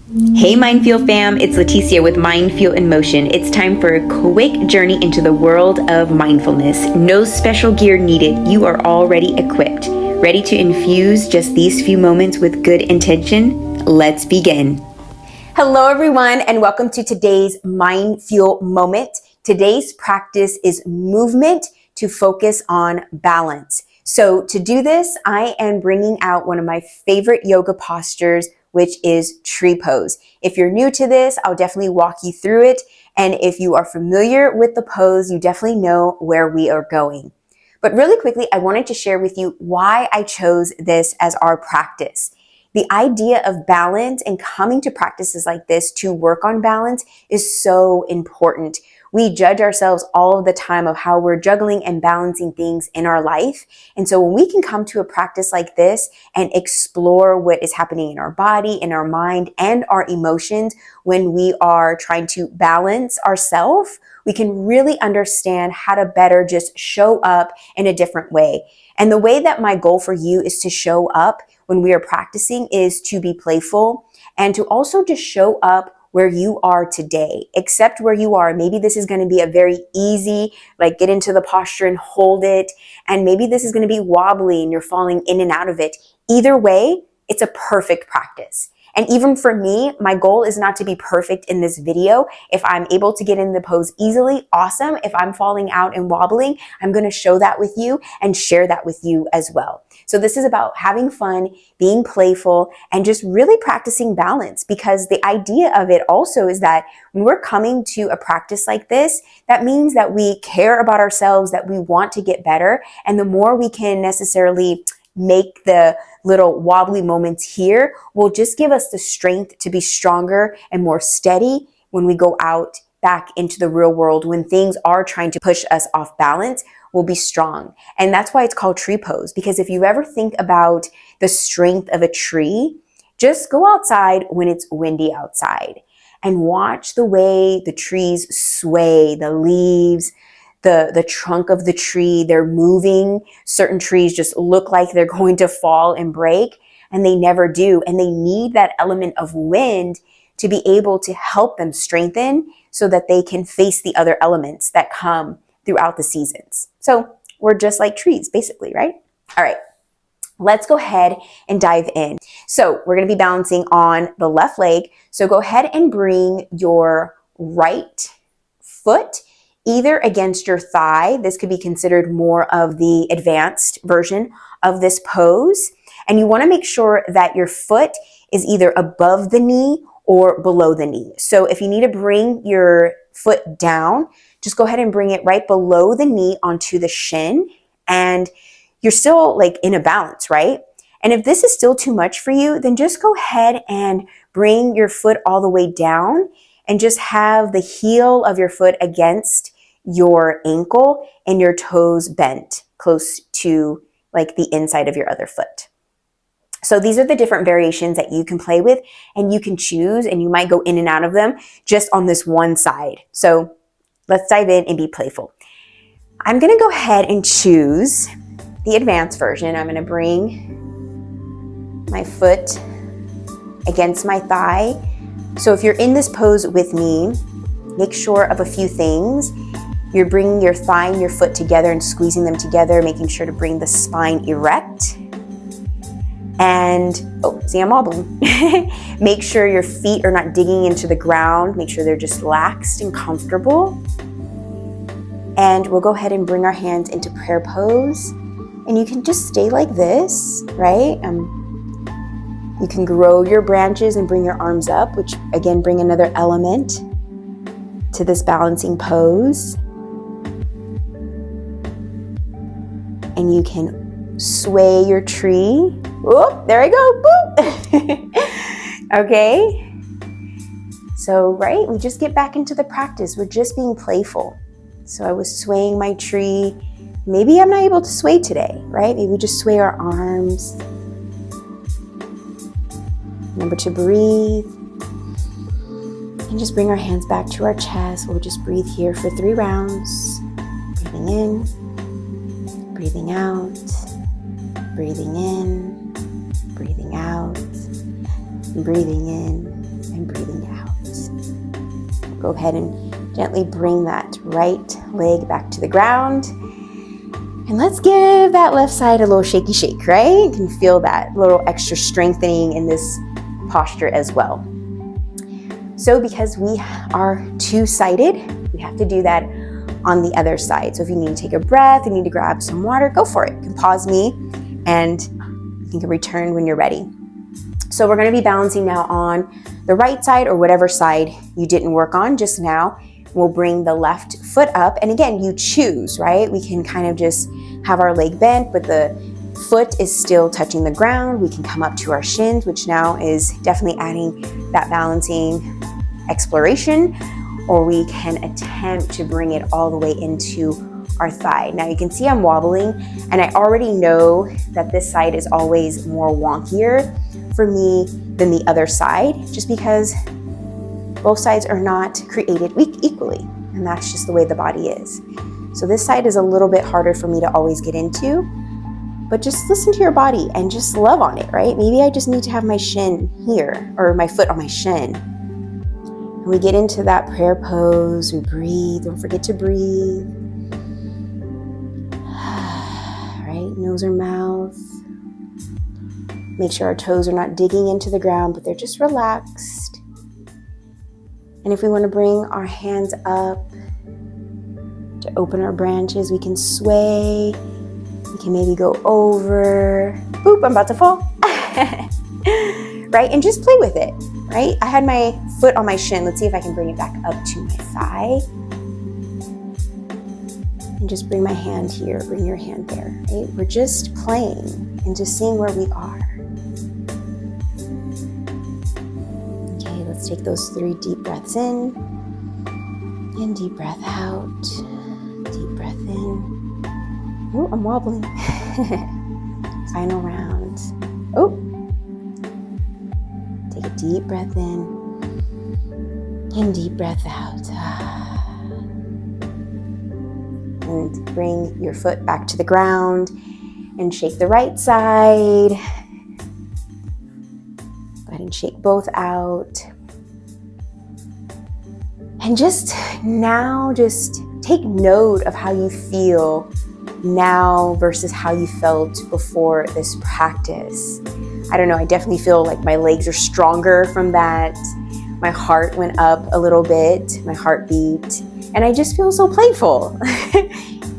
Hey MindFuel fam, it's Leticia with MindFuel in Motion. It's time for a quick journey into the world of mindfulness. No special gear needed. You are already equipped. Ready to infuse just these few moments with good intention? Let's begin. Hello everyone and welcome to today's MindFuel Moment. Today's practice is movement to focus on balance. So to do this, I am bringing out one of my favorite yoga postures, which is tree pose. If you're new to this, I'll definitely walk you through it. And if you are familiar with the pose, you definitely know where we are going. But really quickly, I wanted to share with you why I chose this as our practice. The idea of balance and coming to practices like this to work on balance is so important. We judge ourselves all of the time of how we're juggling and balancing things in our life. And so when we can come to a practice like this and explore what is happening in our body, in our mind, and our emotions when we are trying to balance ourselves, we can really understand how to better just show up in a different way. And the way that my goal for you is to show up when we are practicing is to be playful and to also just show up where you are today. Accept where you are. Maybe this is going to be a very easy, like get into the posture and hold it. And maybe this is going to be wobbly and you're falling in and out of it. Either way, it's a perfect practice. And even for me, my goal is not to be perfect in this video. If I'm able to get in the pose easily, awesome. If I'm falling out and wobbling, I'm going to show that with you and share that with you as well. So this is about having fun, being playful, and just really practicing balance, because the idea of it also is that when we're coming to a practice like this, that means that we care about ourselves, that we want to get better. And the more we can necessarily make the little wobbly moments here will just give us the strength to be stronger and more steady when we go out back into the real world. When things are trying to push us off balance, we'll be strong. And that's why it's called tree pose, because if you ever think about the strength of a tree, just go outside when it's windy outside and watch the way the trees sway, the leaves, the trunk of the tree, they're moving. Certain trees just look like they're going to fall and break, and they never do. And they need that element of wind to be able to help them strengthen so that they can face the other elements that come throughout the seasons. So we're just like trees, basically, right? All right, let's go ahead and dive in. So we're going to be balancing on the left leg. So go ahead and bring your right foot either against your thigh. This could be considered more of the advanced version of this pose. And you want to make sure that your foot is either above the knee or below the knee. So if you need to bring your foot down, just go ahead and bring it right below the knee onto the shin. And you're still like in a balance, right? And if this is still too much for you, then just go ahead and bring your foot all the way down and just have the heel of your foot against your ankle and your toes bent close to like the inside of your other foot. So these are the different variations that you can play with and you can choose, and you might go in and out of them just on this one side. So let's dive in and be playful. I'm going to go ahead and choose the advanced version. I'm going to bring my foot against my thigh. So if you're in this pose with me, make sure of a few things. You're bringing your thigh and your foot together and squeezing them together, making sure to bring the spine erect. And, oh, see, I'm wobbling. Make sure your feet are not digging into the ground. Make sure they're just relaxed and comfortable. And we'll go ahead and bring our hands into prayer pose. And you can just stay like this, right? You can grow your branches and bring your arms up, which again, bring another element to this balancing pose. And you can sway your tree. Oh, there I go. Boop. Okay. So, right, we just get back into the practice. We're just being playful. So I was swaying my tree. Maybe I'm not able to sway today, right? Maybe we just sway our arms. Remember to breathe. And just bring our hands back to our chest. We'll just breathe here for 3 rounds. Breathing in, breathing out, breathing in, breathing out, breathing in, and go ahead and gently bring that right leg back to the ground. And let's give that left side a little shaky shake, right? You can feel that little extra strengthening in this posture as well. So because we are two-sided, we have to do that on the other side. So if you need to take a breath, you need to grab some water, go for it. You can pause me and you can return when you're ready. So we're going to be balancing now on the right side or whatever side you didn't work on just now. We'll bring the left foot up. And again, you choose, right? We can kind of just have our leg bent, but the foot is still touching the ground. We can come up to our shins, which now is definitely adding that balancing exploration, or we can attempt to bring it all the way into our thigh. Now you can see I'm wobbling, and I already know that this side is always more wonkier for me than the other side, just because both sides are not created equally, and that's just the way the body is. So this side is a little bit harder for me to always get into, but just listen to your body and just love on it, right? Maybe I just need to have my shin here, or my foot on my shin. And we get into that prayer pose, we breathe, don't forget to breathe. Right, nose or mouth. Make sure our toes are not digging into the ground, but they're just relaxed. And if we want to bring our hands up to open our branches, we can sway. We can maybe go over. Boop, I'm about to fall. Right? And just play with it, right? I had my foot on my shin. Let's see if I can bring it back up to my thigh. And just bring my hand here, bring your hand there, right? We're just playing and just seeing where we are. Let's take those 3 deep breaths in, and deep breath out, deep breath in. Oh, I'm wobbling. Final round. Oh, take a deep breath in, and deep breath out. And bring your foot back to the ground, and shake the right side. Go ahead and shake both out. And just take note of how you feel now versus how you felt before this practice. I don't know, I definitely feel like my legs are stronger from that. My heart went up a little bit, my heartbeat, and I just feel so playful.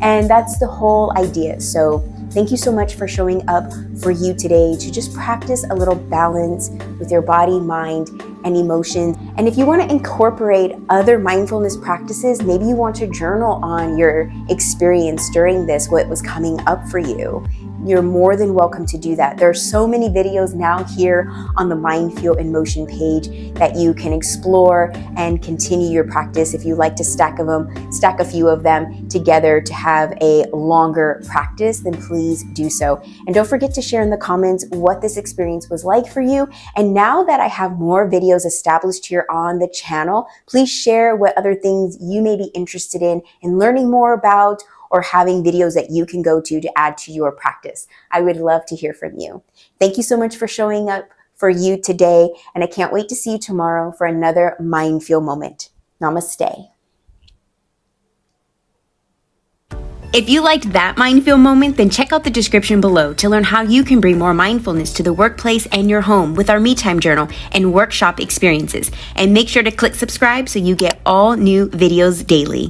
And that's the whole idea. So thank you so much for showing up for you today to just practice a little balance with your body, mind, and emotions. And if you want to incorporate other mindfulness practices, maybe you want to journal on your experience during this, what was coming up for you, you're more than welcome to do that. There are so many videos now here on the MindFuel in Motion page that you can explore and continue your practice. If you like to stack a few of them together to have a longer practice, then please do so. And don't forget to share in the comments what this experience was like for you. And now that I have more videos established here on the channel, please share what other things you may be interested in learning more about, or having videos that you can go to add to your practice. I would love to hear from you. Thank you so much for showing up for you today, and I can't wait to see you tomorrow for another MindFuel moment. Namaste. If you liked that MindFuel moment, then check out the description below to learn how you can bring more mindfulness to the workplace and your home with our Me Time Journal and workshop experiences. And make sure to click subscribe so you get all new videos daily.